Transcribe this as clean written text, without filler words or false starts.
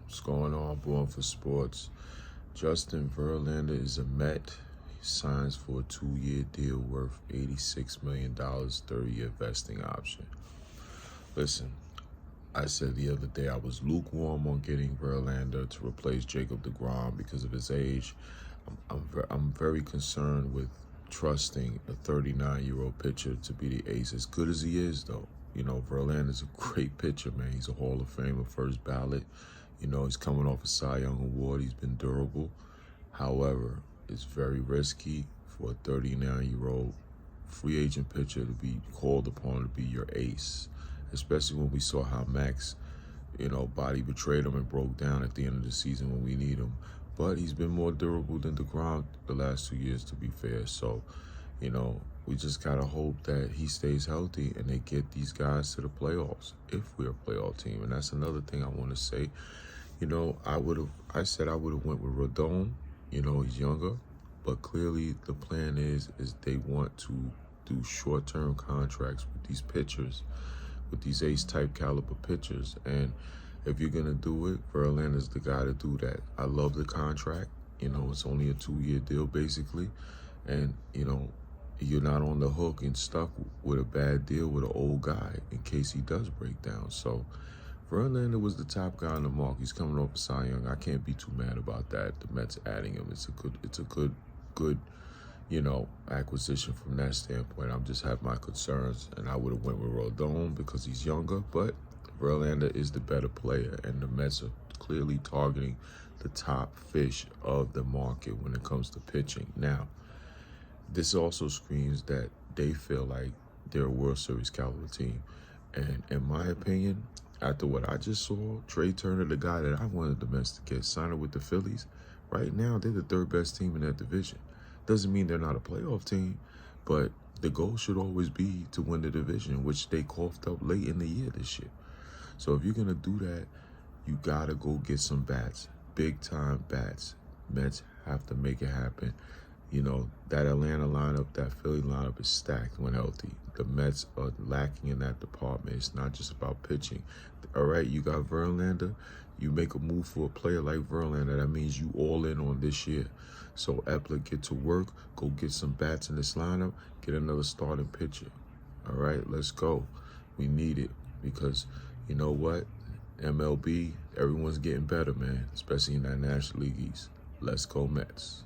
What's going on, Born for Sports? Justin Verlander is a Met. He signs for a 2-year deal worth $86 million, 30-year vesting option. Listen, I said the other day I was lukewarm on getting Verlander to replace Jacob deGrom because of his age. I'm very concerned with trusting a 39-year-old pitcher to be the ace, as good as he is, though. You know, Verlander's a great pitcher, man. He's a Hall of Famer, first ballot. You know, he's coming off a Cy Young Award. He's been durable. However, it's very risky for a 39-year-old free agent pitcher to be called upon to be your ace, especially when we saw how Max, body betrayed him and broke down at the end of the season when we need him. But he's been more durable than deGrom the last 2 years, to be fair. So, we just got to hope that he stays healthy and they get these guys to the playoffs, if we're a playoff team. And that's another thing I want to say. I said I would have went with Rodon. He's younger. But clearly the plan is they want to do short-term contracts with these pitchers, with these ace-type caliber pitchers. And if you're going to do it, Verlander's the guy to do that. I love the contract. It's only a 2-year deal, basically. And, you're not on the hook and stuck with a bad deal with an old guy in case he does break down. So Verlander was the top guy on the market. He's coming off a Cy Young. I can't be too mad about that. The Mets adding him. It's a good, acquisition from that standpoint. I'm just have my concerns, and I would have went with Rodon because he's younger, but Verlander is the better player, and the Mets are clearly targeting the top fish of the market when it comes to pitching. Now, this also screams that they feel like they're a World Series caliber team. And in my opinion, after what I just saw, Trey Turner, the guy that I wanted the Mets to get, signed with the Phillies, right now they're the third best team in that division. Doesn't mean they're not a playoff team, but the goal should always be to win the division, which they coughed up late in the year this year. So if you're going to do that, you got to go get some bats, big-time bats. Mets have to make it happen. That Atlanta lineup, that Philly lineup is stacked when healthy. The Mets are lacking in that department. It's not just about pitching. All right, you got Verlander. You make a move for a player like Verlander. That means you all in on this year. So Eppler, get to work. Go get some bats in this lineup. Get another starting pitcher. All right, let's go. We need it because you know what? MLB, everyone's getting better, man, especially in that National League East. Let's go Mets.